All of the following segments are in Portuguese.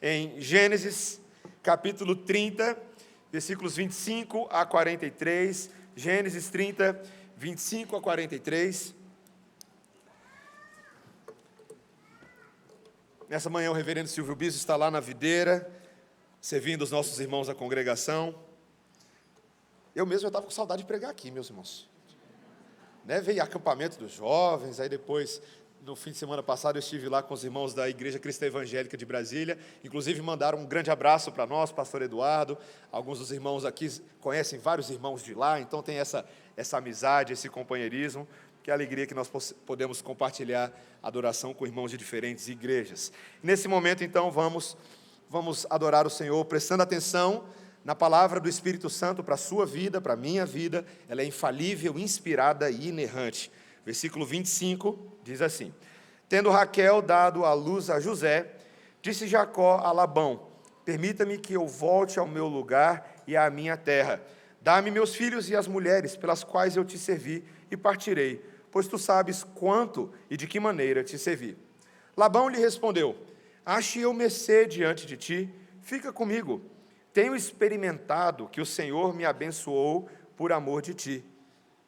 em Gênesis, capítulo 30, versículos 25 a 43. Gênesis 30, 25 a 43. Nessa manhã, o reverendo Silvio Bispo está lá na videira, servindo os nossos irmãos da congregação. Eu mesmo estava com saudade de pregar aqui, meus irmãos. Veio acampamento dos jovens, aí depois, no fim de semana passado, eu estive lá com os irmãos da Igreja Cristã Evangélica de Brasília. Inclusive, mandaram um grande abraço para nós, pastor Eduardo. Alguns dos irmãos aqui conhecem vários irmãos de lá, então tem essa amizade, esse companheirismo. Que alegria que nós podemos compartilhar adoração com irmãos de diferentes igrejas. Nesse momento, então, vamos adorar o Senhor, prestando atenção na palavra do Espírito Santo para a sua vida, para a minha vida. Ela é infalível, inspirada e inerrante. Versículo 25 diz assim: Tendo Raquel dado à luz a José, disse Jacó a Labão: Permita-me que eu volte ao meu lugar e à minha terra. Dá-me meus filhos e as mulheres pelas quais eu te servi, e partirei, pois tu sabes quanto e de que maneira te servi. Labão lhe respondeu: Ache eu mercê diante de ti, fica comigo. Tenho experimentado que o Senhor me abençoou por amor de ti.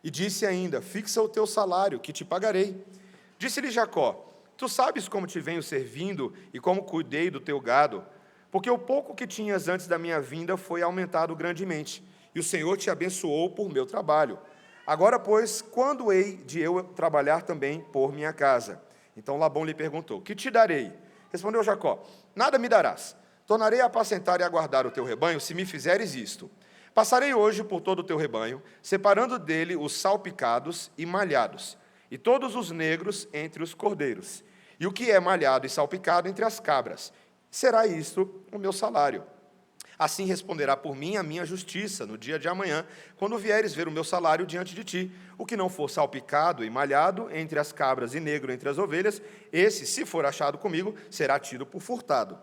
E disse ainda: Fixa o teu salário, que te pagarei. Disse-lhe Jacó: Tu sabes como te venho servindo e como cuidei do teu gado, porque o pouco que tinhas antes da minha vinda foi aumentado grandemente, e o Senhor te abençoou por meu trabalho. Agora, pois, quando hei de eu trabalhar também por minha casa? Então Labão lhe perguntou: Que te darei? Respondeu Jacó: Nada me darás. Tornarei a apacentar e a guardar o teu rebanho, se me fizeres isto. Passarei hoje por todo o teu rebanho, separando dele os salpicados e malhados, e todos os negros entre os cordeiros, e o que é malhado e salpicado entre as cabras. Será isto o meu salário. Assim responderá por mim a minha justiça no dia de amanhã, quando vieres ver o meu salário diante de ti. O que não for salpicado e malhado entre as cabras e negro entre as ovelhas, esse, se for achado comigo, será tido por furtado.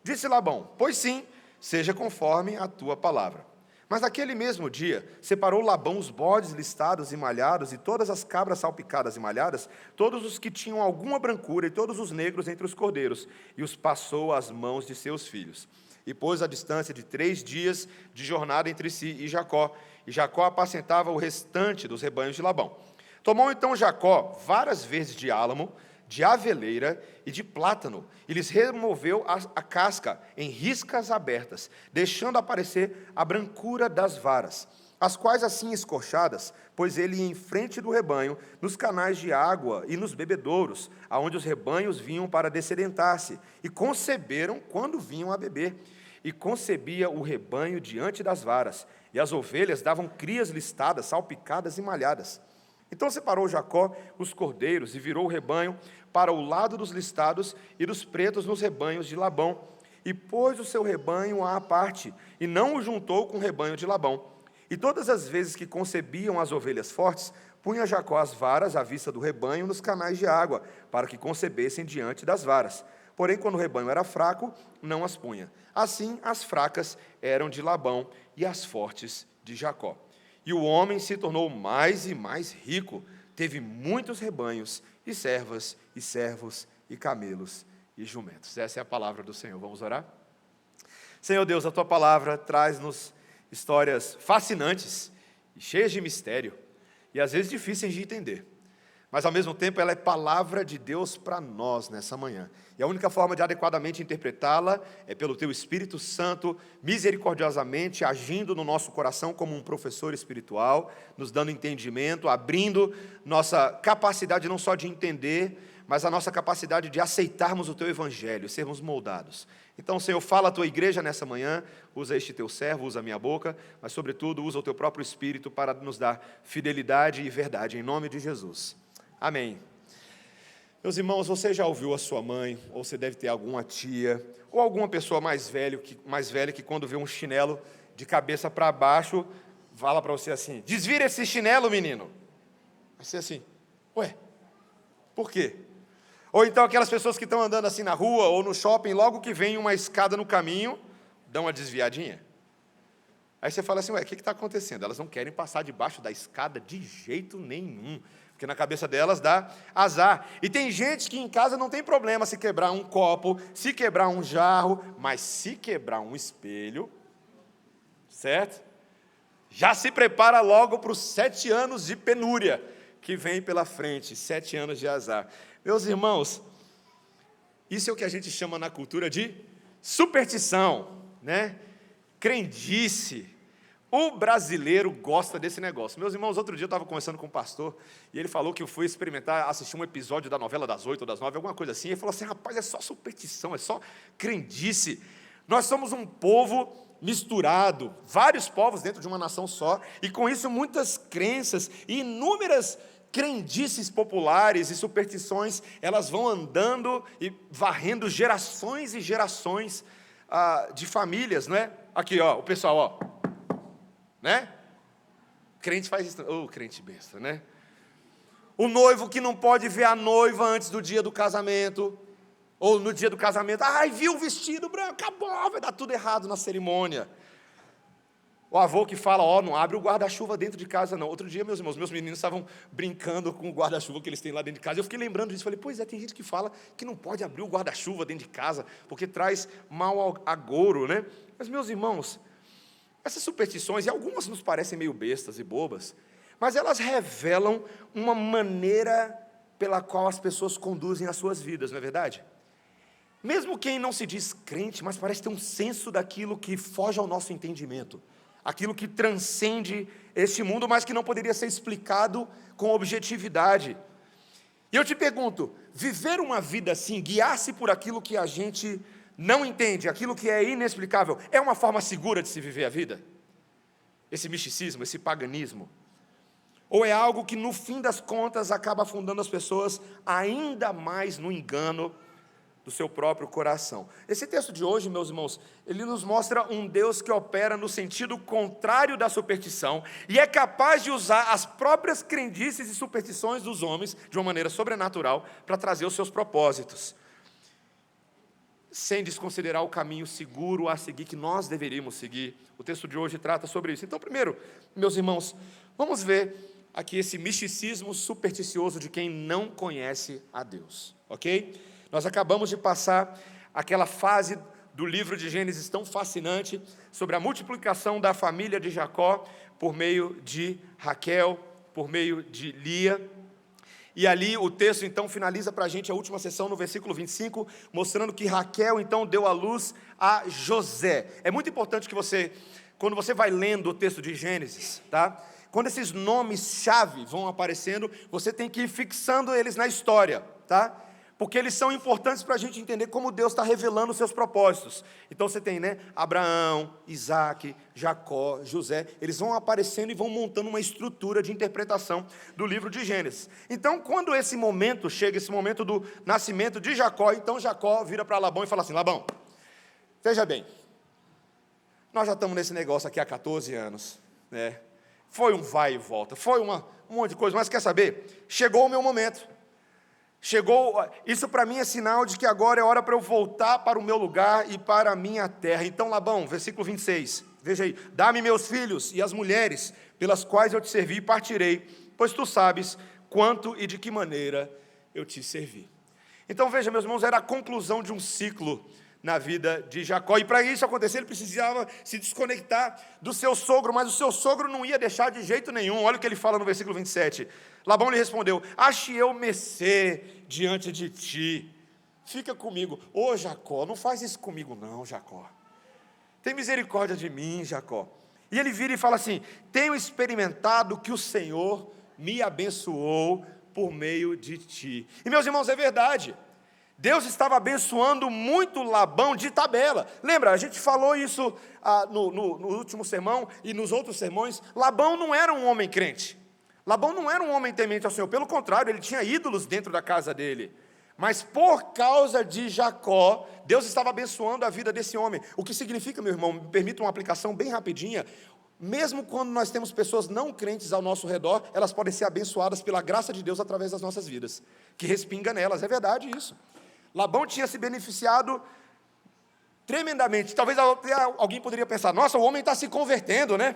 Disse Labão: Pois sim, seja conforme a tua palavra. Mas naquele mesmo dia, separou Labão os bodes listados e malhados, e todas as cabras salpicadas e malhadas, todos os que tinham alguma brancura, e todos os negros entre os cordeiros, e os passou às mãos de seus filhos. E pôs a distância de 3 dias de jornada entre si e Jacó apacentava o restante dos rebanhos de Labão. Tomou então Jacó várias vezes de álamo, de aveleira e de plátano, e lhes removeu a casca em riscas abertas, deixando aparecer a brancura das varas, as quais assim escorchadas, pôs ele em frente do rebanho, nos canais de água e nos bebedouros, aonde os rebanhos vinham para dessedentar-se, e conceberam quando vinham a beber. E concebia o rebanho diante das varas, e as ovelhas davam crias listadas, salpicadas e malhadas. Então separou Jacó os cordeiros e virou o rebanho para o lado dos listados e dos pretos nos rebanhos de Labão, e pôs o seu rebanho à parte, e não o juntou com o rebanho de Labão. E todas as vezes que concebiam as ovelhas fortes, punha Jacó as varas à vista do rebanho nos canais de água, para que concebessem diante das varas. Porém, quando o rebanho era fraco, não as punha. Assim, as fracas eram de Labão e as fortes de Jacó. E o homem se tornou mais e mais rico, teve muitos rebanhos, e servas, e servos, e camelos, e jumentos. Essa é a palavra do Senhor. Vamos orar? Senhor Deus, a Tua palavra traz-nos histórias fascinantes, e cheias de mistério, e às vezes difíceis de entender. Mas, ao mesmo tempo, ela é palavra de Deus para nós nessa manhã. E a única forma de adequadamente interpretá-la é pelo Teu Espírito Santo, misericordiosamente agindo no nosso coração como um professor espiritual, nos dando entendimento, abrindo nossa capacidade não só de entender, mas a nossa capacidade de aceitarmos o Teu Evangelho, sermos moldados. Então, Senhor, fala a Tua igreja nessa manhã, usa este Teu servo, usa a minha boca, mas, sobretudo, usa o Teu próprio Espírito para nos dar fidelidade e verdade, em nome de Jesus. Amém. Meus irmãos, você já ouviu a sua mãe, ou você deve ter alguma tia, ou alguma pessoa mais velha que quando vê um chinelo de cabeça para baixo, fala para você assim: desvira esse chinelo, menino. Vai ser assim: ué, por quê? Ou então aquelas pessoas que estão andando assim na rua ou no shopping, logo que vem uma escada no caminho, dão uma desviadinha. Aí você fala assim: ué, o que está acontecendo? Elas não querem passar debaixo da escada de jeito nenhum. porque na cabeça delas dá azar. E tem gente que em casa não tem problema se quebrar um copo, se quebrar um jarro, mas se quebrar um espelho, certo? Já se prepara logo para os 7 anos de penúria que vem pela frente, 7 anos de azar. Meus irmãos, isso é o que a gente chama na cultura de superstição, né? Crendice. O brasileiro gosta desse negócio. Meus irmãos, outro dia eu estava conversando com um pastor, e ele falou que eu fui experimentar, assistir um episódio da novela das 8 ou das 9, alguma coisa assim, e ele falou assim, rapaz, é só superstição, é só crendice. Nós somos um povo misturado, vários povos dentro de uma nação só, e com isso muitas crenças e inúmeras crendices populares e superstições, elas vão andando e varrendo gerações e gerações de famílias, não é? Aqui, ó, o pessoal, ó, né? Crente faz isso, crente besta, né? O noivo que não pode ver a noiva antes do dia do casamento, ou no dia do casamento, viu o vestido branco, acabou, vai dar tudo errado na cerimônia. O avô que fala, não abre o guarda-chuva dentro de casa não. Outro dia, meus irmãos, meus meninos estavam brincando com o guarda-chuva que eles têm lá dentro de casa. Eu fiquei lembrando disso, falei, pois é, tem gente que fala que não pode abrir o guarda-chuva dentro de casa, porque traz mau agouro, né? Mas, meus irmãos, essas superstições, e algumas nos parecem meio bestas e bobas, mas elas revelam uma maneira pela qual as pessoas conduzem as suas vidas, não é verdade? Mesmo quem não se diz crente, mas parece ter um senso daquilo que foge ao nosso entendimento, aquilo que transcende este mundo, mas que não poderia ser explicado com objetividade. E eu te pergunto, viver uma vida assim, guiar-se por aquilo que a gente não entende, aquilo que é inexplicável, é uma forma segura de se viver a vida? Esse misticismo, esse paganismo? Ou é algo que, no fim das contas, acaba afundando as pessoas ainda mais no engano do seu próprio coração? Esse texto de hoje, meus irmãos, ele nos mostra um Deus que opera no sentido contrário da superstição e é capaz de usar as próprias crendices e superstições dos homens, de uma maneira sobrenatural, para trazer os seus propósitos, sem desconsiderar o caminho seguro a seguir, que nós deveríamos seguir. O texto de hoje trata sobre isso. Então, primeiro, meus irmãos, vamos ver aqui esse misticismo supersticioso de quem não conhece a Deus, ok? Nós acabamos de passar aquela fase do livro de Gênesis tão fascinante, sobre a multiplicação da família de Jacó, por meio de Raquel, por meio de Lia. E ali o texto então finaliza para a gente a última sessão no versículo 25, mostrando que Raquel então deu à luz a José. É muito importante que você, quando você vai lendo o texto de Gênesis, tá? Quando esses nomes-chave vão aparecendo, você tem que ir fixando eles na história, tá? Porque eles são importantes para a gente entender como Deus está revelando os seus propósitos. Então você tem, né, Abraão, Isaac, Jacó, José, eles vão aparecendo e vão montando uma estrutura de interpretação do livro de Gênesis. Então, quando esse momento chega, esse momento do nascimento de Jacó, então Jacó vira para Labão e fala assim, Labão, veja bem, nós já estamos nesse negócio aqui há 14 anos, né? Foi um vai e volta, foi um monte de coisa, mas quer saber? Chegou o meu momento. Chegou, isso para mim é sinal de que agora é hora para eu voltar para o meu lugar e para a minha terra. Então, Labão, versículo 26, veja aí, dá-me meus filhos e as mulheres pelas quais eu te servi e partirei, pois tu sabes quanto e de que maneira eu te servi. Então, veja, meus irmãos, era a conclusão de um ciclo na vida de Jacó, e para isso acontecer, ele precisava se desconectar do seu sogro, mas o seu sogro não ia deixar de jeito nenhum. Olha o que ele fala no versículo 27, Labão lhe respondeu, ache eu mercê diante de ti, fica comigo. Ô Jacó, não faz isso comigo não, Jacó, tem misericórdia de mim, Jacó. E ele vira e fala assim, tenho experimentado que o Senhor me abençoou por meio de ti. E meus irmãos, é verdade, Deus estava abençoando muito Labão de tabela. Lembra, a gente falou isso no último sermão e nos outros sermões. Labão não era um homem crente. Labão não era um homem temente ao Senhor. Pelo contrário, ele tinha ídolos dentro da casa dele. Mas por causa de Jacó, Deus estava abençoando a vida desse homem. O que significa, meu irmão, me permita uma aplicação bem rapidinha. Mesmo quando nós temos pessoas não crentes ao nosso redor, elas podem ser abençoadas pela graça de Deus através das nossas vidas, que respinga nelas. É verdade isso. Labão tinha se beneficiado tremendamente. Talvez alguém poderia pensar, nossa, o homem está se convertendo, né?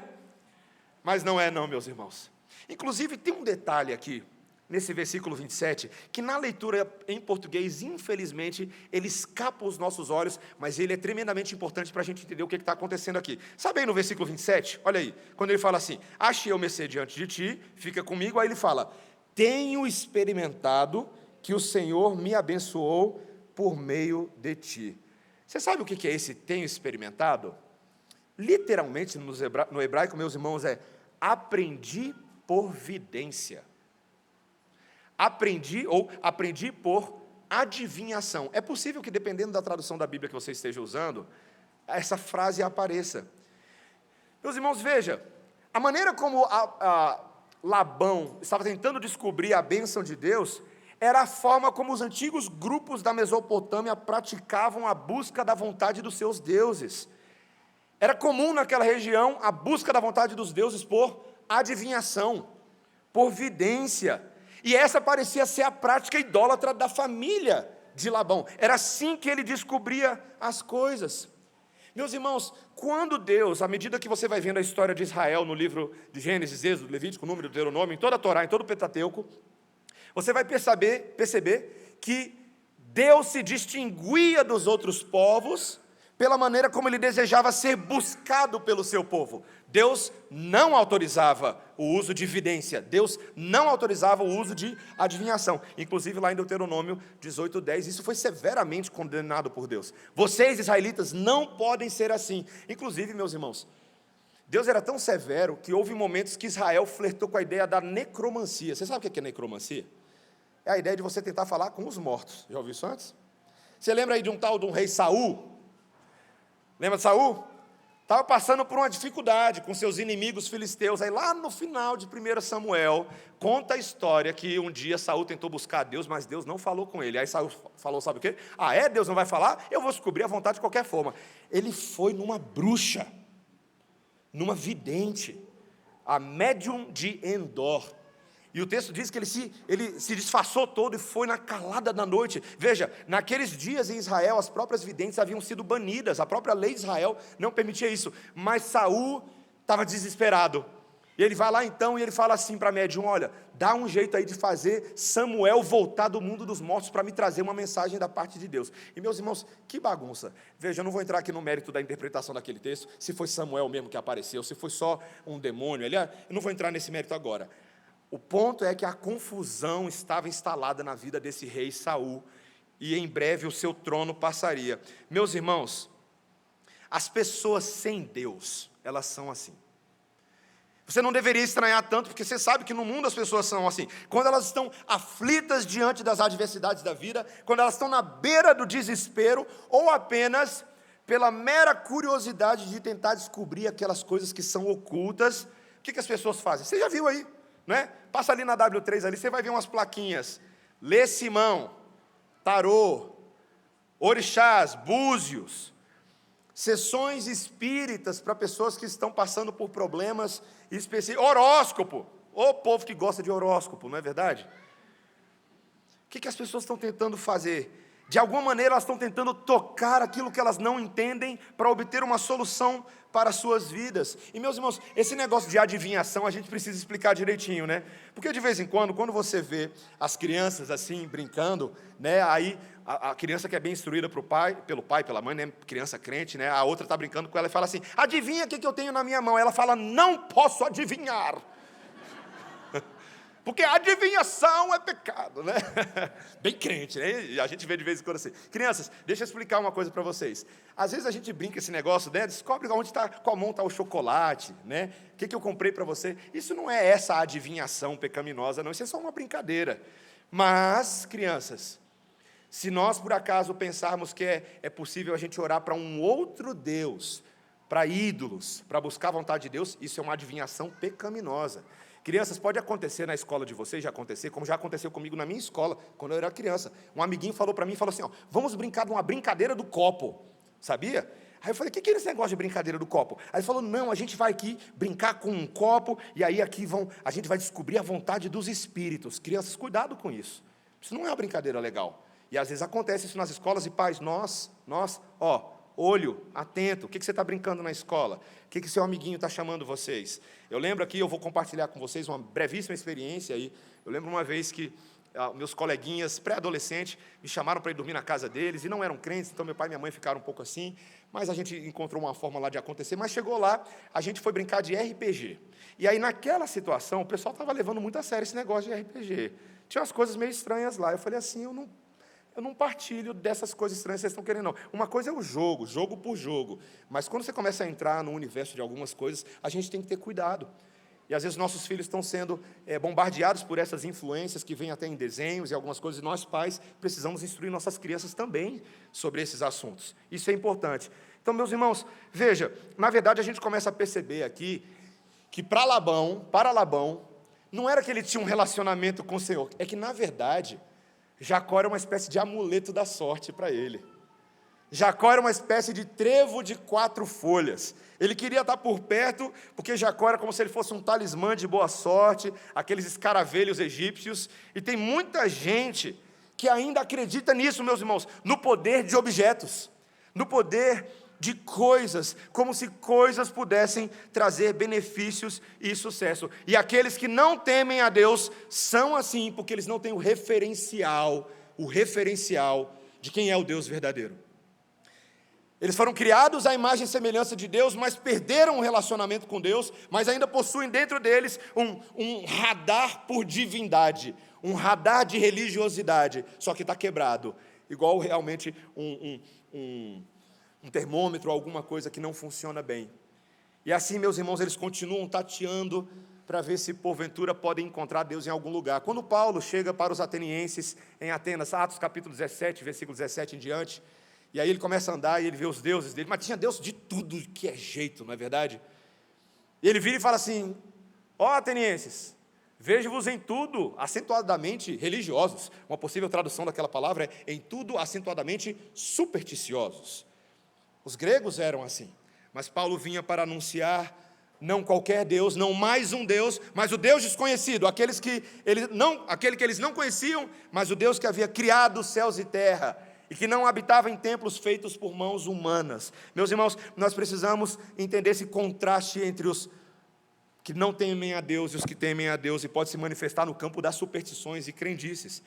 Mas não é não, meus irmãos. Inclusive, tem um detalhe aqui, nesse versículo 27, que na leitura em português, infelizmente, ele escapa aos nossos olhos, mas ele é tremendamente importante para a gente entender o que está acontecendo aqui. Sabe aí no versículo 27? Olha aí, quando ele fala assim, ache eu mercê diante de ti, fica comigo, aí ele fala, tenho experimentado que o Senhor me abençoou por meio de ti. Você sabe o que é esse tenho experimentado? Literalmente, no hebraico, meus irmãos, é aprendi por vidência. Aprendi por adivinhação. É possível que, dependendo da tradução da Bíblia que você esteja usando, essa frase apareça. Meus irmãos, veja, a maneira como Labão estava tentando descobrir a bênção de Deus, era a forma como os antigos grupos da Mesopotâmia praticavam a busca da vontade dos seus deuses. Era comum naquela região a busca da vontade dos deuses por adivinhação, por vidência. E essa parecia ser a prática idólatra da família de Labão. Era assim que ele descobria as coisas. Meus irmãos, quando Deus, à medida que você vai vendo a história de Israel no livro de Gênesis, Êxodo, Levítico, Número, Deuteronômio, em toda a Torá, em todo o Pentateuco, você vai perceber que Deus se distinguia dos outros povos pela maneira como ele desejava ser buscado pelo seu povo. Deus não autorizava o uso de evidência, Deus não autorizava o uso de adivinhação. Inclusive lá em Deuteronômio 18:10, isso foi severamente condenado por Deus. Vocês, israelitas, não podem ser assim. Inclusive, meus irmãos, Deus era tão severo que houve momentos que Israel flertou com a ideia da necromancia. Você sabe o que é necromancia? É a ideia de você tentar falar com os mortos. Já ouviu isso antes? Você lembra aí de um rei Saul? Lembra de Saul? Estava passando por uma dificuldade com seus inimigos filisteus. Aí lá no final de 1 Samuel, conta a história que um dia Saul tentou buscar a Deus, mas Deus não falou com ele. Aí Saul falou, sabe o quê? Deus não vai falar? Eu vou descobrir a vontade de qualquer forma. Ele foi numa bruxa, numa vidente, a médium de Endor. E o texto diz que ele se disfarçou todo e foi na calada da noite. Veja, naqueles dias em Israel, as próprias videntes haviam sido banidas. A própria lei de Israel não permitia isso. Mas Saul estava desesperado. E ele vai lá então e ele fala assim para a médium, olha, dá um jeito aí de fazer Samuel voltar do mundo dos mortos para me trazer uma mensagem da parte de Deus. E meus irmãos, que bagunça. Veja, eu não vou entrar aqui no mérito da interpretação daquele texto, se foi Samuel mesmo que apareceu, se foi só um demônio. Eu não vou entrar nesse mérito agora. O ponto é que a confusão estava instalada na vida desse rei Saul, e em breve o seu trono passaria. Meus irmãos, as pessoas sem Deus, elas são assim. Você não deveria estranhar tanto, porque você sabe que no mundo as pessoas são assim. Quando elas estão aflitas diante das adversidades da vida, quando elas estão na beira do desespero, ou apenas pela mera curiosidade de tentar descobrir aquelas coisas que são ocultas, o que as pessoas fazem? Você já viu aí? Né? Passa ali na W3, ali, você vai ver umas plaquinhas, Lê Simão, Tarô, Orixás, Búzios, sessões espíritas para pessoas que estão passando por problemas específicos, horóscopo, o povo que gosta de horóscopo, não é verdade? O que as pessoas estão tentando fazer? De alguma maneira elas estão tentando tocar aquilo que elas não entendem para obter uma solução para as suas vidas. E meus irmãos, esse negócio de adivinhação a gente precisa explicar direitinho, né? Porque de vez em quando você vê as crianças assim brincando, né? Aí a criança que é bem instruída pelo pai, pela mãe, né? Criança crente, né? A outra está brincando com ela e fala assim, adivinha o que eu tenho na minha mão? Ela fala, não posso adivinhar. Porque a adivinhação é pecado, né? Bem crente, né? E a gente vê de vez em quando assim. Crianças, deixa eu explicar uma coisa para vocês. Às vezes a gente brinca esse negócio, né? Descobre onde está, qual mão está o chocolate, né? O que eu comprei para você. Isso não é essa adivinhação pecaminosa, não. Isso é só uma brincadeira. Mas, crianças, se nós por acaso pensarmos que é possível a gente orar para um outro Deus, para ídolos, para buscar a vontade de Deus, isso é uma adivinhação pecaminosa. Crianças, pode acontecer na escola de vocês, já acontecer, como já aconteceu comigo na minha escola, quando eu era criança. Um amiguinho falou para mim, falou assim, vamos brincar de uma brincadeira do copo, sabia? Aí eu falei, o que é esse negócio de brincadeira do copo? Aí ele falou, não, a gente vai aqui brincar com um copo, e aí aqui a gente vai descobrir a vontade dos espíritos. Crianças, cuidado com isso. Isso não é uma brincadeira legal. E às vezes acontece isso nas escolas, e pais, nós, olho, atento. O que você está brincando na escola? O que seu amiguinho está chamando vocês? Eu lembro aqui, eu vou compartilhar com vocês uma brevíssima experiência aí. Eu lembro uma vez que meus coleguinhas pré-adolescentes me chamaram para ir dormir na casa deles, e não eram crentes, então meu pai e minha mãe ficaram um pouco assim, mas a gente encontrou uma forma lá de acontecer, mas chegou lá, a gente foi brincar de RPG. E aí, naquela situação, o pessoal estava levando muito a sério esse negócio de RPG. Tinha umas coisas meio estranhas lá. Eu falei assim, eu não partilho dessas coisas estranhas que vocês estão querendo, não. Uma coisa é o jogo, jogo por jogo. Mas quando você começa a entrar no universo de algumas coisas, a gente tem que ter cuidado. E, às vezes, nossos filhos estão sendo bombardeados por essas influências que vêm até em desenhos e algumas coisas, e nós, pais, precisamos instruir nossas crianças também sobre esses assuntos. Isso é importante. Então, meus irmãos, veja, na verdade, a gente começa a perceber aqui que para Labão, não era que ele tinha um relacionamento com o Senhor, é que, na verdade, Jacó era uma espécie de amuleto da sorte para ele. Jacó era uma espécie de trevo de 4 folhas. Ele queria estar por perto, porque Jacó era como se ele fosse um talismã de boa sorte, aqueles escaravelhos egípcios. E tem muita gente que ainda acredita nisso, meus irmãos, no poder de objetos, no poder de coisas, como se coisas pudessem trazer benefícios e sucesso. E aqueles que não temem a Deus são assim, porque eles não têm o referencial de quem é o Deus verdadeiro. Eles foram criados à imagem e semelhança de Deus, mas perderam o relacionamento com Deus, mas ainda possuem dentro deles um radar por divindade, um radar de religiosidade, só que está quebrado, igual realmente um termômetro, alguma coisa que não funciona bem. E assim, meus irmãos, eles continuam tateando para ver se porventura podem encontrar Deus em algum lugar. Quando Paulo chega para os atenienses em Atenas, Atos capítulo 17, versículo 17 em diante, e aí ele começa a andar e ele vê os deuses dele, mas tinha Deus de tudo que é jeito, não é verdade? E ele vira e fala assim, ó atenienses, vejo-vos em tudo acentuadamente religiosos. Uma possível tradução daquela palavra é em tudo acentuadamente supersticiosos. Os gregos eram assim, mas Paulo vinha para anunciar não qualquer Deus, não mais um Deus, mas o Deus desconhecido, aquele que eles não conheciam, mas o Deus que havia criado céus e terra, e que não habitava em templos feitos por mãos humanas. Meus irmãos, nós precisamos entender esse contraste entre os que não temem a Deus e os que temem a Deus, e pode se manifestar no campo das superstições e crendices.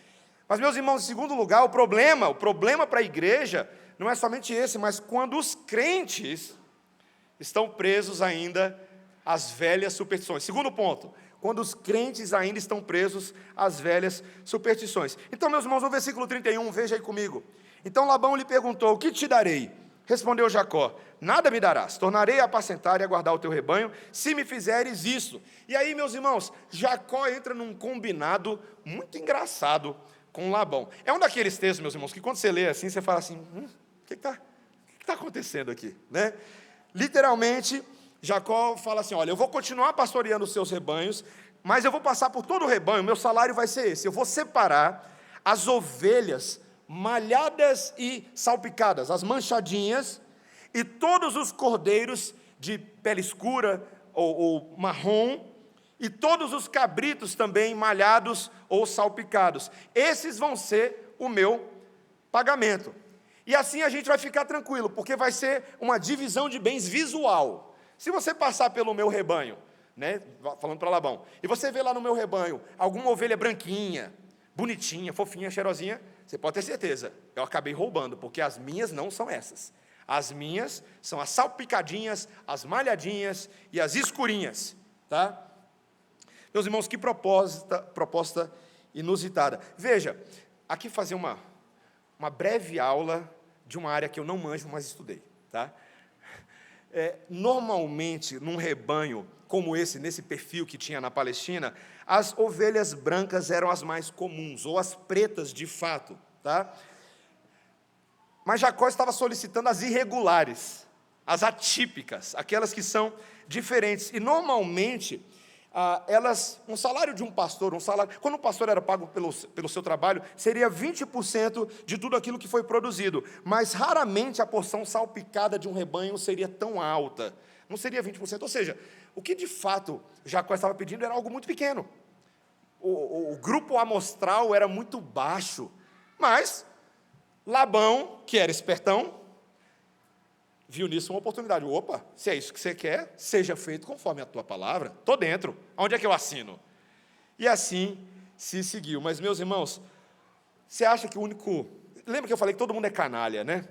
Mas, meus irmãos, em segundo lugar, o problema para a igreja não é somente esse, mas quando os crentes estão presos ainda às velhas superstições. Segundo ponto, quando os crentes ainda estão presos às velhas superstições. Então, meus irmãos, no versículo 31, veja aí comigo. Então Labão lhe perguntou, o que te darei? Respondeu Jacó, nada me darás, tornarei a apacentar e a guardar o teu rebanho, se me fizeres isso. E aí, meus irmãos, Jacó entra num combinado muito engraçado com Labão. É um daqueles textos, meus irmãos, que quando você lê assim, você fala assim, o que está acontecendo aqui? Né? Literalmente, Jacó fala assim, olha, eu vou continuar pastoreando os seus rebanhos, mas eu vou passar por todo o rebanho, meu salário vai ser esse, eu vou separar as ovelhas malhadas e salpicadas, as manchadinhas, e todos os cordeiros de pele escura ou marrom, e todos os cabritos também malhados ou salpicados. Esses vão ser o meu pagamento. E assim a gente vai ficar tranquilo, porque vai ser uma divisão de bens visual. Se você passar pelo meu rebanho, né, falando para Labão, e você vê lá no meu rebanho alguma ovelha branquinha, bonitinha, fofinha, cheirosinha, você pode ter certeza, eu acabei roubando, porque as minhas não são essas. As minhas são as salpicadinhas, as malhadinhas e as escurinhas, tá? Meus irmãos, que proposta inusitada. Veja, aqui fazer uma breve aula de uma área que eu não manjo, mas estudei, tá? Normalmente, num rebanho como esse, nesse perfil que tinha na Palestina, as ovelhas brancas eram as mais comuns, ou as pretas de fato, tá? Mas Jacó estava solicitando as irregulares, as atípicas, aquelas que são diferentes. E normalmente, um salário de um pastor, quando o pastor era pago pelo seu trabalho, seria 20% de tudo aquilo que foi produzido. Mas raramente a porção salpicada de um rebanho seria tão alta. Não seria 20%. Ou seja, o que de fato Jacó estava pedindo era algo muito pequeno. O grupo amostral era muito baixo. Mas Labão, que era espertão, viu nisso uma oportunidade. Opa, se é isso que você quer, seja feito conforme a tua palavra. Estou dentro. Onde é que eu assino? E assim se seguiu. Mas, meus irmãos, você acha que o único... Lembra que eu falei que todo mundo é canalha, né?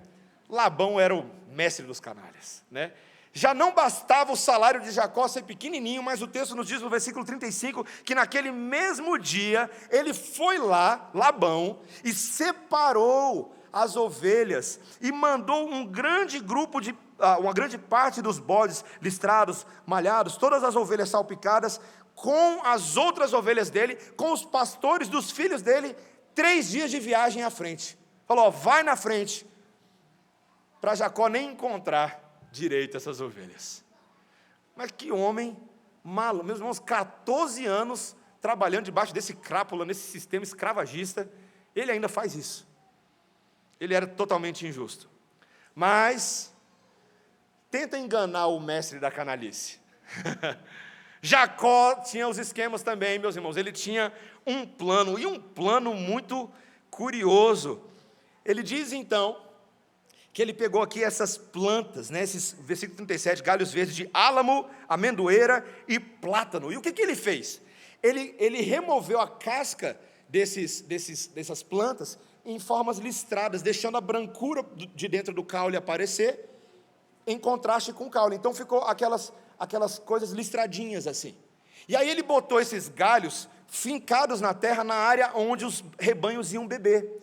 Labão era o mestre dos canalhas, né? Já não bastava o salário de Jacó ser pequenininho, mas o texto nos diz no versículo 35, que naquele mesmo dia, ele foi lá, Labão, e separou as ovelhas, e mandou um grande grupo uma grande parte dos bodes listrados, malhados, todas as ovelhas salpicadas, com as outras ovelhas dele, com os pastores dos filhos dele, 3 dias de viagem à frente. Falou, vai na frente, para Jacó nem encontrar direito essas ovelhas. Mas que homem maluco, meus irmãos, 14 anos trabalhando debaixo desse crápula, nesse sistema escravagista, ele ainda faz isso. Ele era totalmente injusto. Mas tenta enganar o mestre da canalice. Jacó tinha os esquemas também, meus irmãos. Ele tinha um plano, e um plano muito curioso. Ele diz então que ele pegou aqui essas plantas, né, esses, versículo 37, galhos verdes de álamo, amendoeira e plátano. E o que ele fez? Ele removeu a casca dessas plantas em formas listradas, deixando a brancura de dentro do caule aparecer, em contraste com o caule. Então ficou aquelas coisas listradinhas assim. E aí ele botou esses galhos fincados na terra, na área onde os rebanhos iam beber.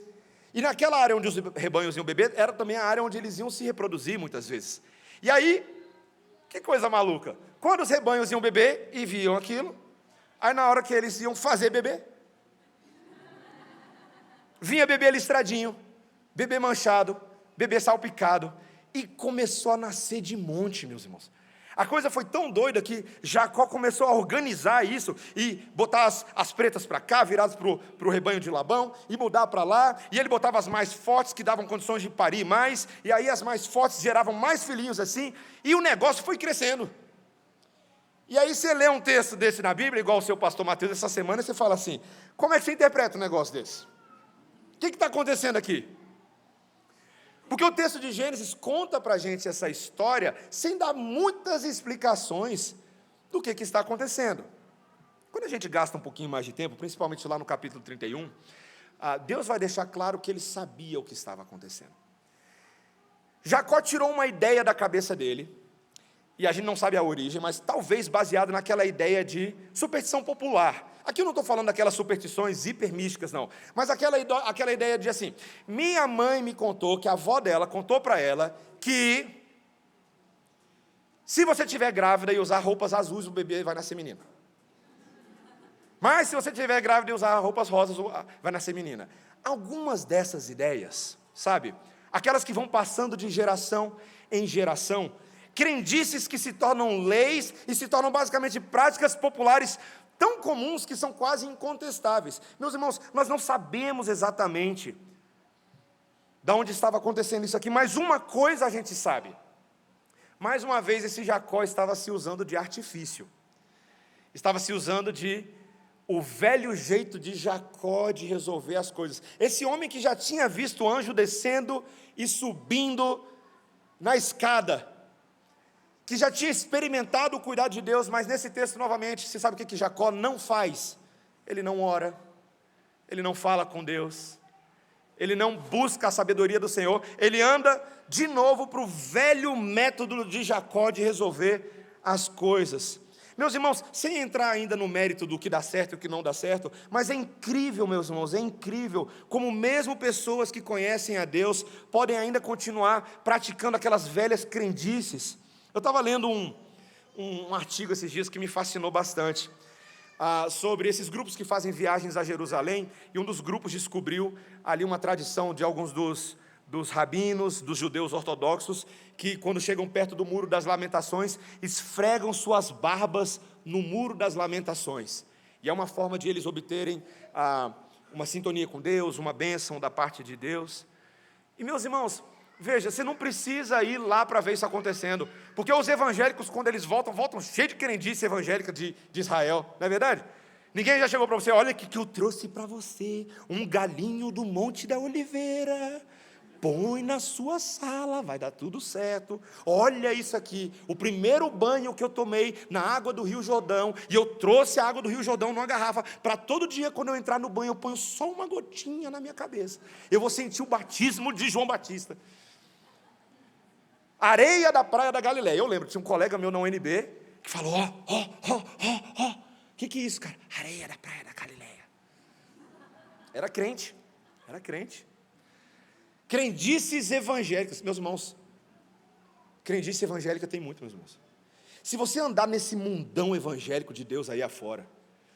E naquela área onde os rebanhos iam beber, era também a área onde eles iam se reproduzir muitas vezes. E aí, que coisa maluca, quando os rebanhos iam beber e viam aquilo, aí na hora que eles iam fazer beber, vinha bebê listradinho, bebê manchado, bebê salpicado, e começou a nascer de monte, meus irmãos. A coisa foi tão doida que Jacó começou a organizar isso, e botar as pretas para cá, viradas para o rebanho de Labão, e mudar para lá, e ele botava as mais fortes, que davam condições de parir mais, e aí as mais fortes geravam mais filhinhos assim, e o negócio foi crescendo. E aí você lê um texto desse na Bíblia, igual o seu pastor Mateus essa semana, e você fala assim, como é que você interpreta um negócio desse? O que está acontecendo aqui? Porque o texto de Gênesis conta para a gente essa história sem dar muitas explicações do que está acontecendo. Quando a gente gasta um pouquinho mais de tempo, principalmente lá no capítulo 31, Deus vai deixar claro que ele sabia o que estava acontecendo. Jacó tirou uma ideia da cabeça dele, e a gente não sabe a origem, mas talvez baseado naquela ideia de superstição popular. Aqui eu não estou falando daquelas superstições hipermísticas, não. Mas aquela ideia de assim, minha mãe me contou, que a avó dela contou para ela, que se você estiver grávida e usar roupas azuis, o bebê vai nascer menino. Mas se você estiver grávida e usar roupas rosas, vai nascer menina. Algumas dessas ideias, sabe? Aquelas que vão passando de geração em geração, crendices que se tornam leis e se tornam basicamente práticas populares tão comuns que são quase incontestáveis. Meus irmãos, nós não sabemos exatamente de onde estava acontecendo isso aqui, mas uma coisa a gente sabe. Mais uma vez, esse Jacó estava se usando de artifício. Estava se usando de o velho jeito de Jacó de resolver as coisas. Esse homem que já tinha visto o anjo descendo e subindo na escada, que já tinha experimentado o cuidado de Deus, mas nesse texto novamente, você sabe o que Jacó não faz? Ele não ora, ele não fala com Deus, ele não busca a sabedoria do Senhor, ele anda de novo para o velho método de Jacó de resolver as coisas. Meus irmãos, sem entrar ainda no mérito do que dá certo e o que não dá certo, mas é incrível, meus irmãos, é incrível como mesmo pessoas que conhecem a Deus podem ainda continuar praticando aquelas velhas crendices. Eu estava lendo um artigo esses dias que me fascinou bastante, sobre esses grupos que fazem viagens a Jerusalém, e um dos grupos descobriu ali uma tradição de alguns dos rabinos, dos judeus ortodoxos, que quando chegam perto do Muro das Lamentações, esfregam suas barbas no Muro das Lamentações, e é uma forma de eles obterem uma sintonia com Deus, uma bênção da parte de Deus. E meus irmãos, veja, você não precisa ir lá para ver isso acontecendo, porque os evangélicos, quando eles voltam cheio de crendice evangélica de Israel, não é verdade? Ninguém já chegou para você, olha o que eu trouxe para você, um galinho do Monte da Oliveira. põe na sua sala, vai dar tudo certo. Olha isso aqui, o primeiro banho que eu tomei na água do Rio Jordão, e eu trouxe a água do Rio Jordão numa garrafa, para todo dia quando eu entrar no banho, eu ponho só uma gotinha na minha cabeça. Eu vou sentir o batismo de João Batista. Areia da praia da Galileia. Eu lembro, tinha um colega meu na UNB, que falou, ó. O que é isso, cara? Areia da praia da Galileia. Era crente. Crendices evangélicas, meus irmãos. Crendice evangélica tem muito, meus irmãos. Se você andar nesse mundão evangélico de Deus aí afora,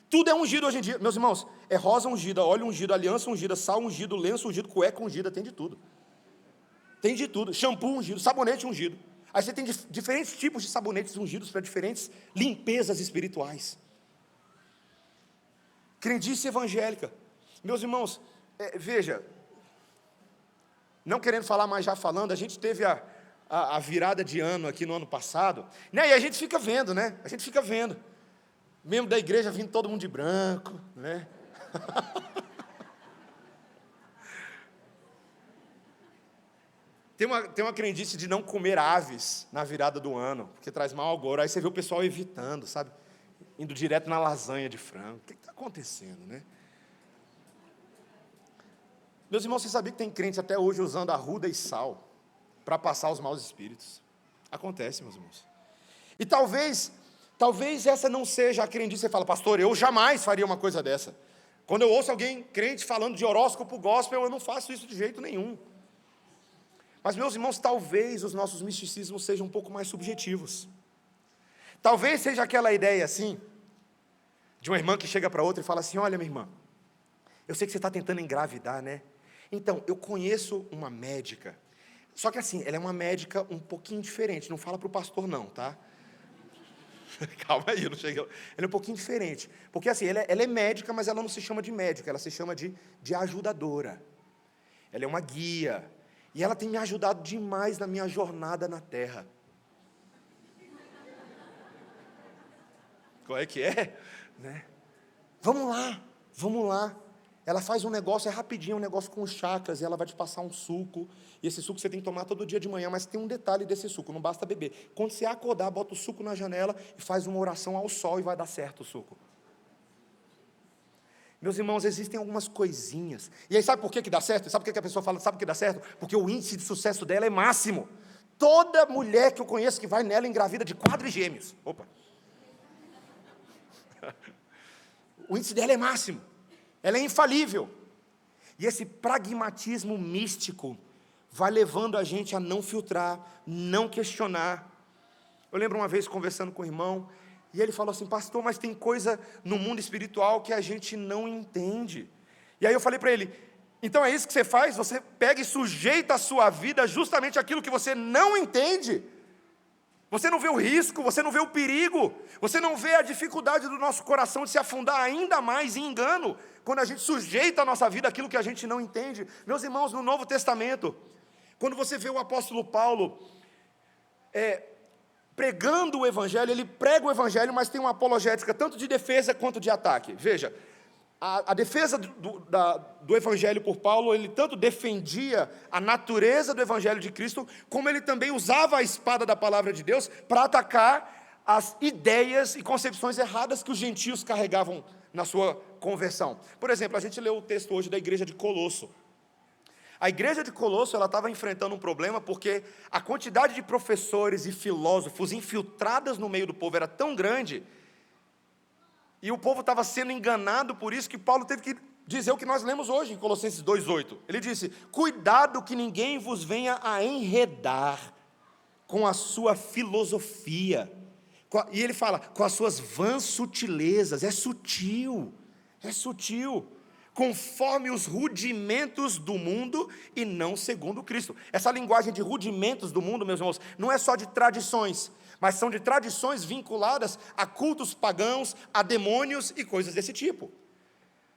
tudo é ungido hoje em dia, meus irmãos. É rosa ungida, óleo ungido, aliança ungida, sal ungido, lenço ungido, cueca ungida, tem de tudo. Tem de tudo, shampoo ungido, sabonete ungido. Aí você tem diferentes tipos de sabonetes ungidos para diferentes limpezas espirituais. Crendice evangélica. Meus irmãos, veja, não querendo falar, mas já falando, a gente teve a virada de ano aqui no ano passado, né? E a gente fica vendo, né? Membro da igreja vindo todo mundo de branco, né? Tem uma crendice de não comer aves na virada do ano, porque traz mau agouro. Aí você vê o pessoal evitando, sabe? Indo direto na lasanha de frango. O que está acontecendo, né? Meus irmãos, você sabia que tem crente até hoje usando arruda e sal para passar os maus espíritos? Acontece, meus irmãos. E talvez essa não seja a crendice. Você fala, pastor, eu jamais faria uma coisa dessa. Quando eu ouço alguém crente falando de horóscopo gospel, eu não faço isso de jeito nenhum. Mas, meus irmãos, talvez os nossos misticismos sejam um pouco mais subjetivos. Talvez seja aquela ideia assim, de uma irmã que chega para outra e fala assim, olha, minha irmã, eu sei que você está tentando engravidar, né? Então, eu conheço uma médica, só que assim, ela é uma médica um pouquinho diferente, não fala para o pastor não, tá? Calma aí, eu não cheguei. Ela é um pouquinho diferente, porque assim, ela é médica, mas ela não se chama de médica, ela se chama de ajudadora. Ela é uma guia, e ela tem me ajudado demais na minha jornada na Terra. Qual é que é? Né? Vamos lá. Ela faz um negócio, é rapidinho, um negócio com chakras, e ela vai te passar um suco, e esse suco você tem que tomar todo dia de manhã, mas tem um detalhe desse suco, não basta beber. Quando você acordar, bota o suco na janela e faz uma oração ao sol e vai dar certo o suco. Meus irmãos, existem algumas coisinhas. E aí sabe por que dá certo? Sabe por que a pessoa fala, sabe por que dá certo? Porque o índice de sucesso dela é máximo. Toda mulher que eu conheço que vai nela engravida de quadrigêmeos. Opa! O índice dela é máximo. Ela é infalível. E esse pragmatismo místico vai levando a gente a não filtrar, não questionar. Eu lembro uma vez conversando com o irmão, e ele falou assim, pastor, mas tem coisa no mundo espiritual que a gente não entende. E aí eu falei para ele, então é isso que você faz? Você pega e sujeita a sua vida justamente àquilo que você não entende? Você não vê o risco, você não vê o perigo, você não vê a dificuldade do nosso coração de se afundar ainda mais em engano, quando a gente sujeita a nossa vida àquilo que a gente não entende. Meus irmãos, no Novo Testamento, quando você vê o apóstolo Paulo pregando o Evangelho, ele prega o Evangelho, mas tem uma apologética tanto de defesa quanto de ataque. Veja, a defesa do Evangelho por Paulo, ele tanto defendia a natureza do Evangelho de Cristo, como ele também usava a espada da palavra de Deus para atacar as ideias e concepções erradas que os gentios carregavam na sua conversão. Por exemplo, a gente leu o texto hoje da igreja de Colosso. A igreja de Colosso, ela estava enfrentando um problema porque a quantidade de professores e filósofos infiltradas no meio do povo era tão grande, e o povo estava sendo enganado, por isso que Paulo teve que dizer o que nós lemos hoje em Colossenses 2,8. Ele disse, cuidado que ninguém vos venha a enredar com a sua filosofia. E ele fala, com as suas vãs sutilezas, é sutil, conforme os rudimentos do mundo e não segundo Cristo. Essa linguagem de rudimentos do mundo, meus irmãos, não é só de tradições, mas são de tradições vinculadas a cultos pagãos, a demônios e coisas desse tipo.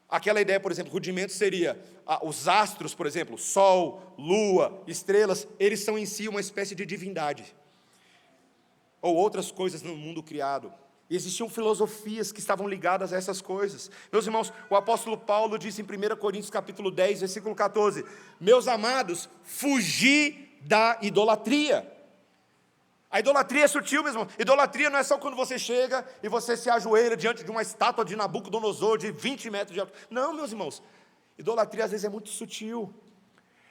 Aquela ideia, por exemplo, rudimentos seria os astros, por exemplo, sol, lua, estrelas, eles são em si uma espécie de divindade. Ou outras coisas no mundo criado. E existiam filosofias que estavam ligadas a essas coisas. Meus irmãos, o apóstolo Paulo disse em 1 Coríntios capítulo 10, versículo 14: meus amados, fugi da idolatria. A idolatria é sutil, meu irmão. Idolatria não é só quando você chega e você se ajoelha diante de uma estátua de Nabucodonosor de 20 metros de altura. Não, meus irmãos. Idolatria às vezes é muito sutil.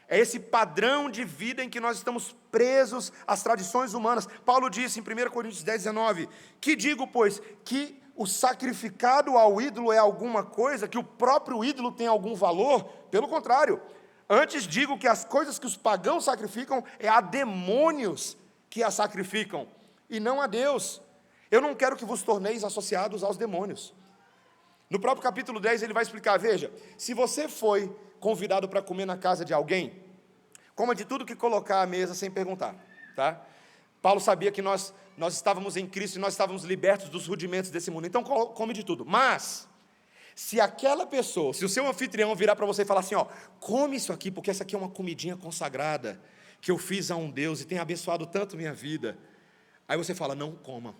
É esse padrão de vida em que nós estamos presos às tradições humanas. Paulo disse em 1 Coríntios 10, 19: que digo, pois, que o sacrificado ao ídolo é alguma coisa, que o próprio ídolo tem algum valor? Pelo contrário, antes digo que as coisas que os pagãos sacrificam é a demônios que a sacrificam, e não a Deus. Eu não quero que vos torneis associados aos demônios. No próprio capítulo 10 ele vai explicar, veja, se você foi convidado para comer na casa de alguém, coma de tudo que colocar à mesa sem perguntar, tá? Paulo sabia que nós estávamos em Cristo e nós estávamos libertos dos rudimentos desse mundo, então come de tudo. Mas, se aquela pessoa, se o seu anfitrião virar para você e falar assim, ó, come isso aqui, porque essa aqui é uma comidinha consagrada, que eu fiz a um Deus e tem abençoado tanto minha vida, aí você fala, não coma,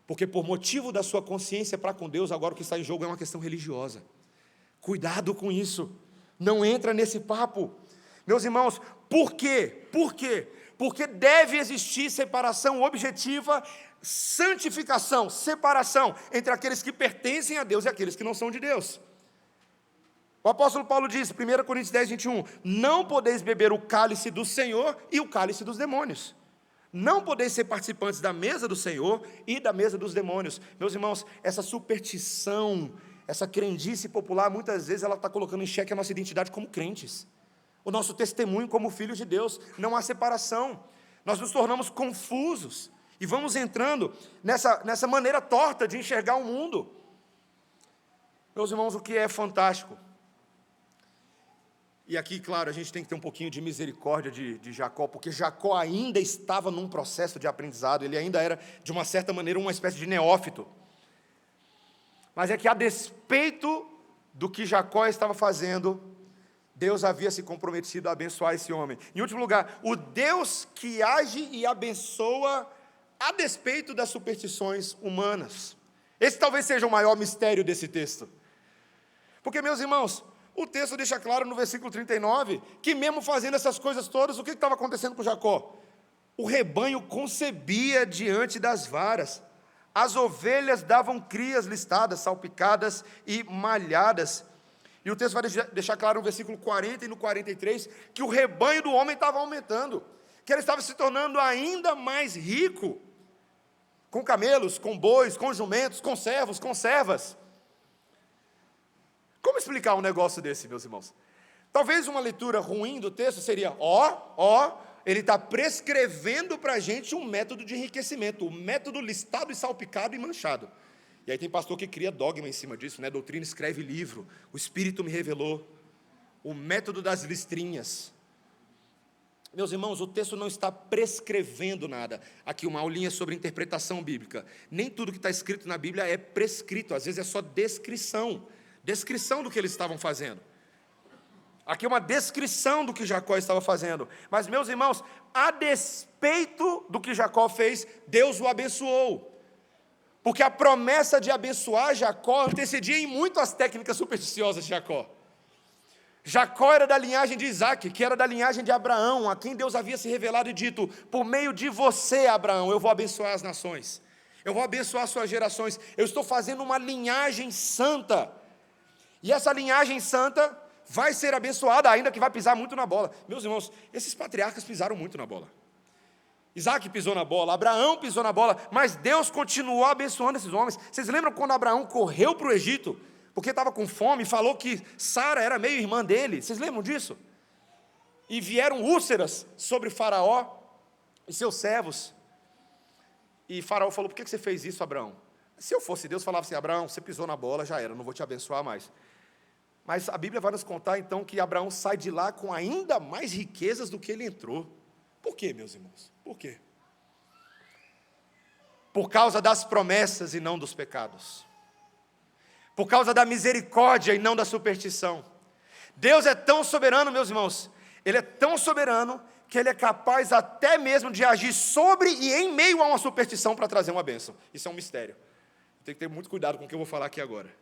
porque por motivo da sua consciência para com Deus, agora o que está em jogo é uma questão religiosa. Cuidado com isso, não entra nesse papo. Meus irmãos, por quê? Por quê? Porque deve existir separação objetiva, santificação, separação entre aqueles que pertencem a Deus e aqueles que não são de Deus. O apóstolo Paulo diz, 1 Coríntios 10, 21, não podeis beber o cálice do Senhor e o cálice dos demônios. Não podeis ser participantes da mesa do Senhor e da mesa dos demônios. Meus irmãos, essa superstição, essa crendice popular, muitas vezes ela está colocando em xeque a nossa identidade como crentes. O nosso testemunho como filhos de Deus. Não há separação. Nós nos tornamos confusos e vamos entrando nessa maneira torta de enxergar o mundo. Meus irmãos, o que é fantástico? E aqui, claro, a gente tem que ter um pouquinho de misericórdia de Jacó, porque Jacó ainda estava num processo de aprendizado, ele ainda era, de uma certa maneira, uma espécie de neófito. Mas é que, a despeito do que Jacó estava fazendo, Deus havia se comprometido a abençoar esse homem. Em último lugar, o Deus que age e abençoa a despeito das superstições humanas. Esse talvez seja o maior mistério desse texto. Porque, meus irmãos, o texto deixa claro no versículo 39, que mesmo fazendo essas coisas todas, o que estava acontecendo com Jacó? O rebanho concebia diante das varas, as ovelhas davam crias listadas, salpicadas e malhadas. E o texto vai deixar claro no versículo 40 e no 43, que o rebanho do homem estava aumentando, que ele estava se tornando ainda mais rico, com camelos, com bois, com jumentos, com servos, com servas. Como explicar um negócio desse, meus irmãos? Talvez uma leitura ruim do texto seria, ele está prescrevendo para a gente um método de enriquecimento, o método listado e salpicado e manchado. E aí tem pastor que cria dogma em cima disso, né? Doutrina escreve livro, o Espírito me revelou, o método das listrinhas. Meus irmãos, o texto não está prescrevendo nada. Aqui uma aulinha sobre interpretação bíblica. Nem tudo que está escrito na Bíblia é prescrito, às vezes é só descrição do que eles estavam fazendo. Aqui é uma descrição do que Jacó estava fazendo. Mas, meus irmãos, a despeito do que Jacó fez, Deus o abençoou. Porque a promessa de abençoar Jacó antecedia em muito as técnicas supersticiosas de Jacó. Jacó era da linhagem de Isaac, que era da linhagem de Abraão, a quem Deus havia se revelado e dito, por meio de você, Abraão, eu vou abençoar as nações. Eu vou abençoar suas gerações. Eu estou fazendo uma linhagem santa. E essa linhagem santa vai ser abençoada, ainda que vai pisar muito na bola. Meus irmãos, esses patriarcas pisaram muito na bola. Isaac pisou na bola, Abraão pisou na bola, mas Deus continuou abençoando esses homens. Vocês lembram quando Abraão correu para o Egito, porque estava com fome, e falou que Sara era meio irmã dele? Vocês lembram disso? E vieram úlceras sobre Faraó e seus servos. E Faraó falou, por que você fez isso, Abraão? Se eu fosse Deus, falava assim, Abraão, você pisou na bola, já era, não vou te abençoar mais. Mas a Bíblia vai nos contar, então, que Abraão sai de lá com ainda mais riquezas do que ele entrou. Por quê, meus irmãos? Por quê? Por causa das promessas e não dos pecados. Por causa da misericórdia e não da superstição. Deus é tão soberano, meus irmãos. Ele é tão soberano que ele é capaz até mesmo de agir sobre e em meio a uma superstição para trazer uma bênção. Isso é um mistério. Tem que ter muito cuidado com o que eu vou falar aqui agora.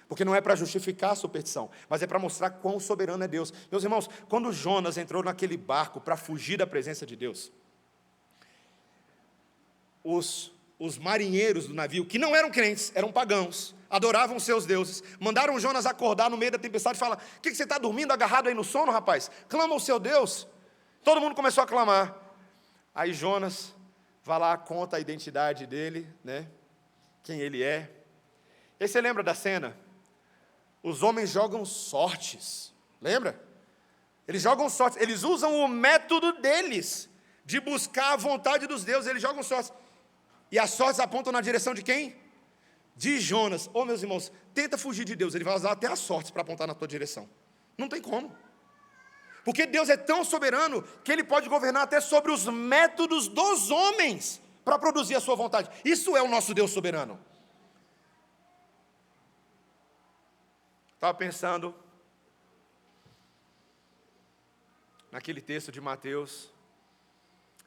Porque não é para justificar a superstição, mas é para mostrar quão soberano é Deus. Meus irmãos, quando Jonas entrou naquele barco para fugir da presença de Deus, os marinheiros do navio, que não eram crentes, eram pagãos, adoravam seus deuses, mandaram Jonas acordar no meio da tempestade e falar: o que você está dormindo agarrado aí no sono, rapaz? Clama ao seu Deus. Todo mundo começou a clamar. Aí Jonas vai lá, conta a identidade dele, né? Quem ele é. E aí você lembra da cena? Os homens jogam sortes, lembra? Eles jogam sortes, eles usam o método deles, de buscar a vontade dos deuses, eles jogam sortes. E as sortes apontam na direção de quem? De Jonas. Meus irmãos, tenta fugir de Deus, ele vai usar até as sortes para apontar na tua direção. Não tem como. Porque Deus é tão soberano que Ele pode governar até sobre os métodos dos homens para produzir a sua vontade. Isso é o nosso Deus soberano. Estava pensando naquele texto de Mateus,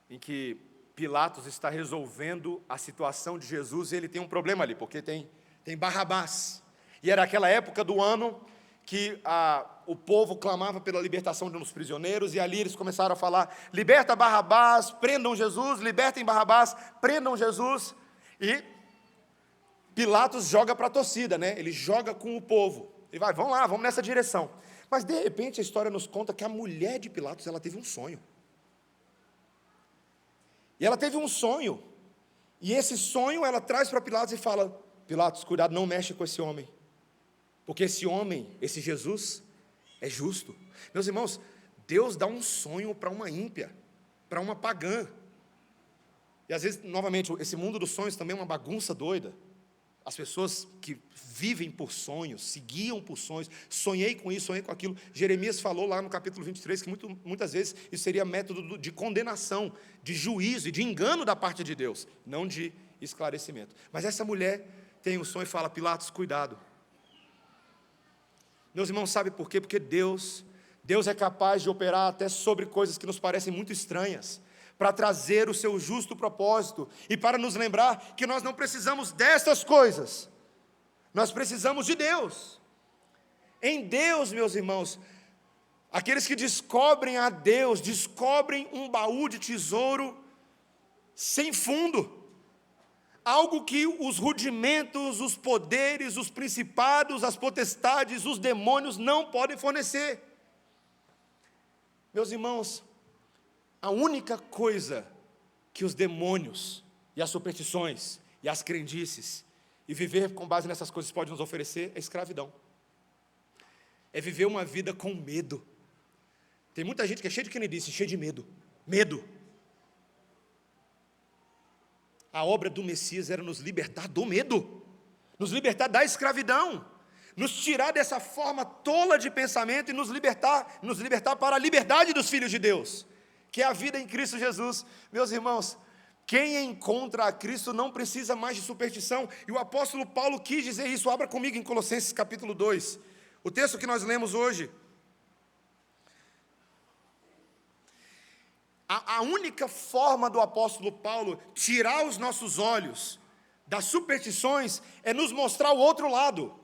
em que Pilatos está resolvendo a situação de Jesus e ele tem um problema ali, porque tem Barrabás. E era aquela época do ano que o povo clamava pela libertação de uns prisioneiros, e ali eles começaram a falar: liberta Barrabás, prendam Jesus, libertem Barrabás, prendam Jesus. E Pilatos joga para a torcida, né? Ele joga com o povo, ele vai: vamos lá, vamos nessa direção. Mas de repente a história nos conta que a mulher de Pilatos, ela teve um sonho. E ela teve um sonho, e esse sonho ela traz para Pilatos e fala: Pilatos, cuidado, não mexe com esse homem, porque esse homem, esse Jesus, é justo. Meus irmãos, Deus dá um sonho para uma ímpia, para uma pagã. E às vezes, novamente, esse mundo dos sonhos também é uma bagunça doida. As pessoas que vivem por sonhos, se guiam por sonhos, sonhei com isso, sonhei com aquilo. Jeremias falou lá no capítulo 23 que muitas vezes isso seria método de condenação, de juízo e de engano da parte de Deus, não de esclarecimento. Mas essa mulher tem um sonho e fala: Pilatos, cuidado. Meus irmãos, sabe por quê? Porque Deus é capaz de operar até sobre coisas que nos parecem muito estranhas, para trazer o seu justo propósito, e para nos lembrar que nós não precisamos dessas coisas, nós precisamos de Deus. Em Deus, meus irmãos, aqueles que descobrem a Deus, descobrem um baú de tesouro sem fundo, algo que os rudimentos, os poderes, os principados, as potestades, os demônios não podem fornecer. Meus irmãos, a única coisa que os demônios e as superstições e as crendices e viver com base nessas coisas podem nos oferecer é escravidão. É viver uma vida com medo. Tem muita gente que é cheia de crendice, cheia de medo. Medo. A obra do Messias era nos libertar do medo, nos libertar da escravidão, nos tirar dessa forma tola de pensamento e nos libertar para a liberdade dos filhos de Deus, que é a vida em Cristo Jesus. Meus irmãos, quem encontra a Cristo não precisa mais de superstição, e o apóstolo Paulo quis dizer isso. Abra comigo em Colossenses capítulo 2, o texto que nós lemos hoje. A única forma do apóstolo Paulo tirar os nossos olhos das superstições é nos mostrar o outro lado,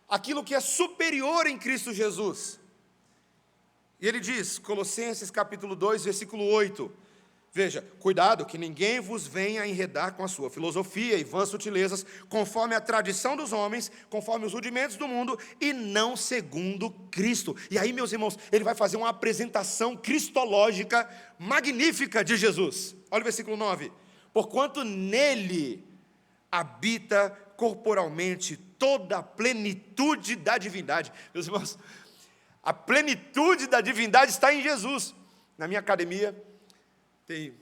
aquilo que é superior em Cristo Jesus. E ele diz, Colossenses capítulo 2, versículo 8, veja: cuidado que ninguém vos venha enredar com a sua filosofia e vãs sutilezas, conforme a tradição dos homens, conforme os rudimentos do mundo, e não segundo Cristo. E aí, meus irmãos, ele vai fazer uma apresentação cristológica magnífica de Jesus. Olha o versículo 9: porquanto nele habita corporalmente toda a plenitude da divindade. Meus irmãos, a plenitude da divindade está em Jesus. Na minha academia, tem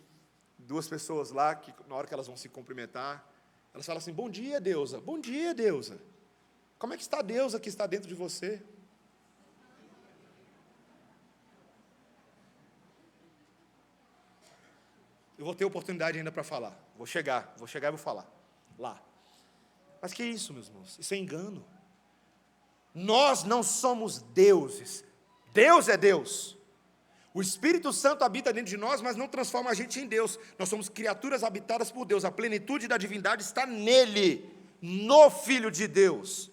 duas pessoas lá que, na hora que elas vão se cumprimentar, elas falam assim: bom dia, deusa. Bom dia, deusa. Como é que está a deusa que está dentro de você? Eu vou ter oportunidade ainda para falar. Vou chegar e vou falar lá. Mas que isso, meus irmãos? Isso é engano. Nós não somos deuses. Deus é Deus. O Espírito Santo habita dentro de nós, mas não transforma a gente em Deus. Nós somos criaturas habitadas por Deus. A plenitude da divindade está nele, no Filho de Deus.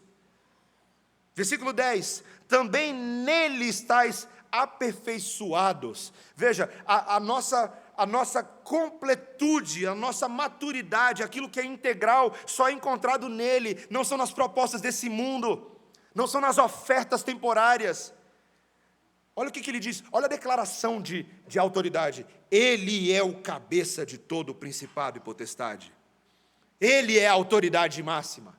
Versículo 10. Também nele estáis aperfeiçoados. Veja, a nossa completude, a nossa maturidade, aquilo que é integral, só é encontrado nele. Não são nas propostas desse mundo, não são nas ofertas temporárias. Olha o que ele diz, olha a declaração de autoridade. Ele é o cabeça de todo o principado e potestade. Ele é a autoridade máxima.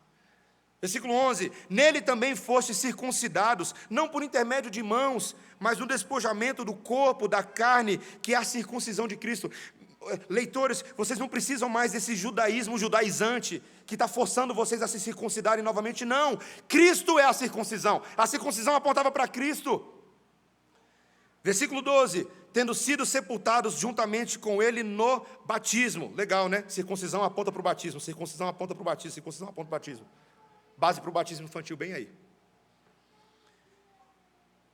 Versículo 11, nele também fostes circuncidados, não por intermédio de mãos, mas no despojamento do corpo, da carne, que é a circuncisão de Cristo. Leitores, vocês não precisam mais desse judaísmo judaizante, que está forçando vocês a se circuncidarem novamente, não. Cristo é a circuncisão apontava para Cristo. Versículo 12, tendo sido sepultados juntamente com ele no batismo. Legal, né? Circuncisão aponta para o batismo, circuncisão aponta para o batismo, circuncisão aponta para o batismo. Base para o batismo infantil, bem aí.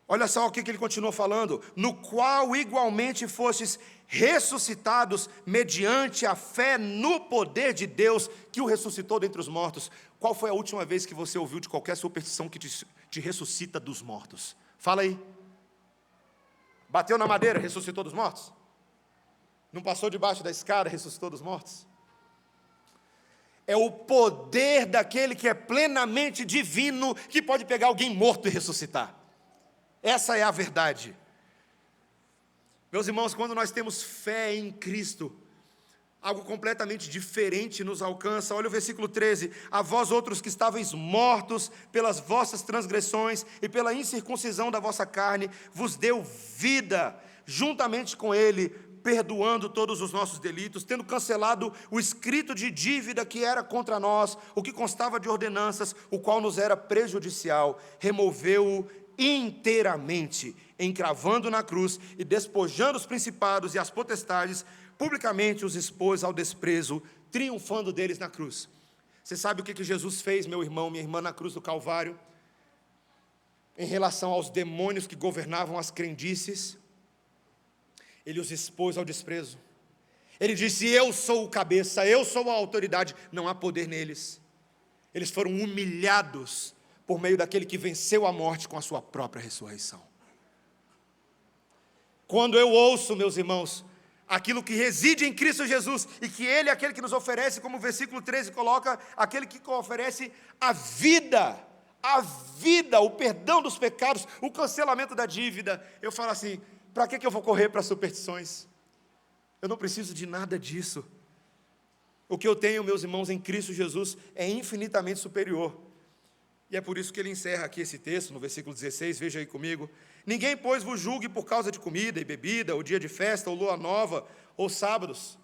Olha só o que ele continua falando. No qual igualmente fostes ressuscitados mediante a fé no poder de Deus que o ressuscitou dentre os mortos. Qual foi a última vez que você ouviu de qualquer superstição que te ressuscita dos mortos? Fala aí. Bateu na madeira, ressuscitou dos mortos? Não passou debaixo da escada, ressuscitou dos mortos? É o poder daquele que é plenamente divino, que pode pegar alguém morto e ressuscitar. Essa é a verdade. Meus irmãos, quando nós temos fé em Cristo, algo completamente diferente nos alcança. Olha o versículo 13. A vós outros que estáveis mortos pelas vossas transgressões e pela incircuncisão da vossa carne, vos deu vida, juntamente com ele, perdoando todos os nossos delitos, tendo cancelado o escrito de dívida que era contra nós, o que constava de ordenanças, o qual nos era prejudicial, removeu-o inteiramente, encravando na cruz e despojando os principados e as potestades, publicamente os expôs ao desprezo, triunfando deles na cruz. Você sabe o que Jesus fez, meu irmão, minha irmã, na cruz do Calvário? Em relação aos demônios que governavam as crendices, ele os expôs ao desprezo. Ele disse, eu sou o cabeça, eu sou a autoridade, não há poder neles. Eles foram humilhados por meio daquele que venceu a morte com a sua própria ressurreição. Quando eu ouço, meus irmãos, aquilo que reside em Cristo Jesus, e que Ele é aquele que nos oferece, como o versículo 13 coloca, aquele que oferece a vida, o perdão dos pecados, o cancelamento da dívida, eu falo assim, para que eu vou correr para superstições? Eu não preciso de nada disso. O que eu tenho, meus irmãos, em Cristo Jesus é infinitamente superior. E é por isso que ele encerra aqui esse texto, no versículo 16, veja aí comigo. Ninguém, pois, vos julgue por causa de comida e bebida, ou dia de festa, ou lua nova, ou sábados.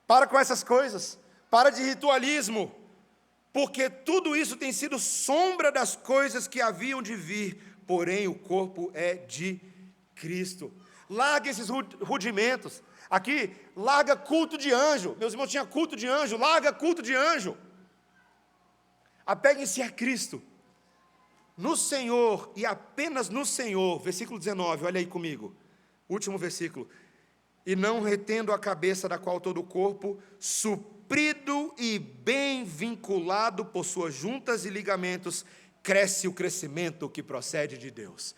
Para com essas coisas, para de ritualismo, porque tudo isso tem sido sombra das coisas que haviam de vir, porém o corpo é de Cristo. Larga esses rudimentos. Aqui, larga culto de anjo. Meus irmãos, tinha culto de anjo, larga culto de anjo. Apeguem-se a Cristo, no Senhor e apenas no Senhor. Versículo 19, olha aí comigo, último versículo. E não retendo a cabeça, da qual todo o corpo, suprido e bem vinculado por suas juntas e ligamentos, cresce o crescimento que procede de Deus.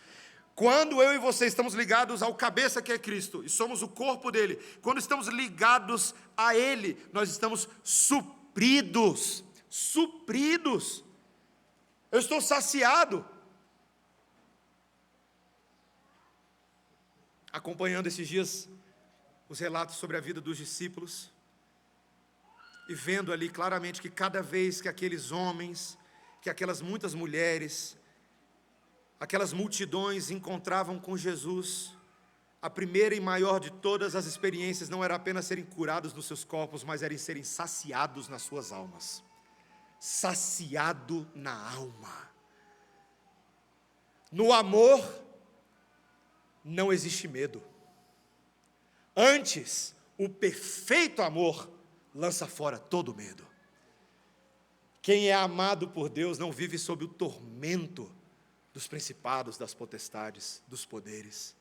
Quando eu e você estamos ligados ao cabeça que é Cristo, e somos o corpo dele, quando estamos ligados a ele, nós estamos supridos. Eu estou saciado. Acompanhando esses dias os relatos sobre a vida dos discípulos, e vendo ali claramente que cada vez que aqueles homens, que aquelas muitas mulheres, aquelas multidões encontravam com Jesus, a primeira e maior de todas as experiências não era apenas serem curados dos seus corpos, mas era serem saciados nas suas almas. Saciado na alma. No amor não existe medo. Antes, o perfeito amor lança fora todo medo. Quem é amado por Deus não vive sob o tormento dos principados, das potestades, dos poderes.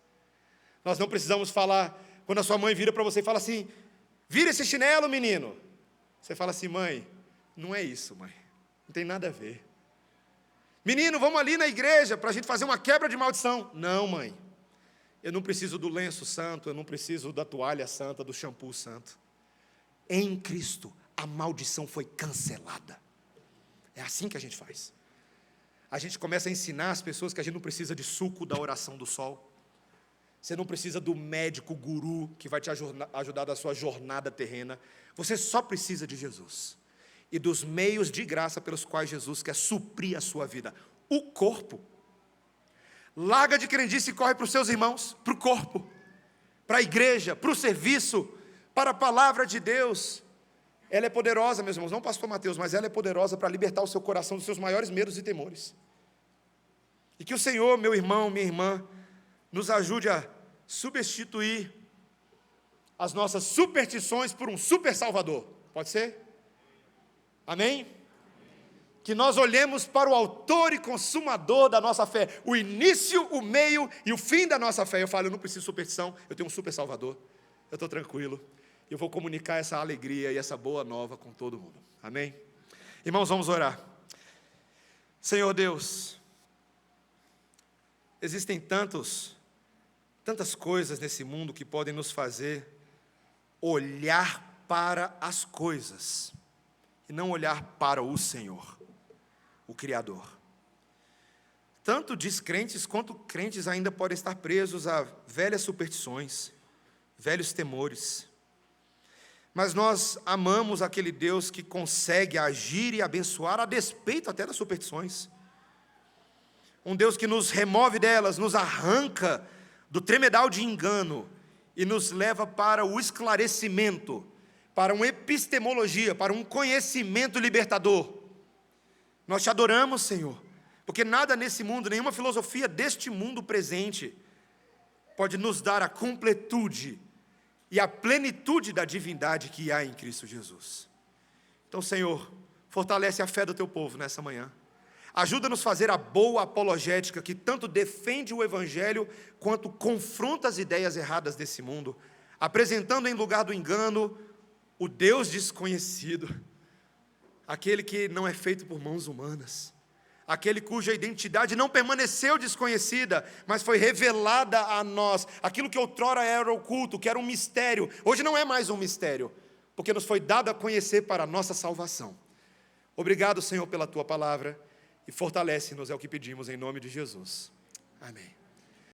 Nós não precisamos falar, quando a sua mãe vira para você e fala assim, vira esse chinelo, menino. Você fala assim, mãe, não é isso, mãe. Não tem nada a ver. Menino, vamos ali na igreja para a gente fazer uma quebra de maldição. Não, mãe. Eu não preciso do lenço santo, eu não preciso da toalha santa, do shampoo santo. Em Cristo, a maldição foi cancelada. É assim que a gente faz. A gente começa a ensinar as pessoas que a gente não precisa de suco da oração do sol. Você não precisa do médico guru que vai te ajudar na sua jornada terrena. Você só precisa de Jesus. E dos meios de graça pelos quais Jesus quer suprir a sua vida. O corpo. Larga de crendice e corre para os seus irmãos, para o corpo, para a igreja, para o serviço, para a palavra de Deus. Ela é poderosa, meus irmãos, não pastor Mateus, mas ela é poderosa para libertar o seu coração dos seus maiores medos e temores. E que o Senhor, meu irmão, minha irmã, nos ajude a substituir as nossas superstições por um super salvador. Pode ser? Amém? Que nós olhemos para o autor e consumador da nossa fé, o início, o meio e o fim da nossa fé. Eu falo, eu não preciso de superstição, eu tenho um super salvador, eu estou tranquilo, eu vou comunicar essa alegria e essa boa nova com todo mundo. Amém? Irmãos, vamos orar. Senhor Deus, existem tantas coisas nesse mundo que podem nos fazer olhar para as coisas e não olhar para o Senhor, o Criador. Tanto descrentes quanto crentes ainda podem estar presos a velhas superstições, velhos temores. Mas nós amamos aquele Deus que consegue agir e abençoar a despeito até das superstições. Um Deus que nos remove delas, nos arranca do tremedal de engano e nos leva para o esclarecimento, para uma epistemologia, para um conhecimento libertador. Nós te adoramos, Senhor, porque nada nesse mundo, nenhuma filosofia deste mundo presente pode nos dar a completude e a plenitude da divindade que há em Cristo Jesus. Então, Senhor, fortalece a fé do teu povo nessa manhã. Ajuda-nos a fazer a boa apologética que tanto defende o Evangelho quanto confronta as ideias erradas desse mundo, apresentando em lugar do engano o Deus desconhecido, aquele que não é feito por mãos humanas, aquele cuja identidade não permaneceu desconhecida, mas foi revelada a nós. Aquilo que outrora era oculto, que era um mistério, hoje não é mais um mistério, porque nos foi dado a conhecer para a nossa salvação. Obrigado, Senhor, pela tua palavra, e fortalece-nos, é o que pedimos em nome de Jesus. Amém.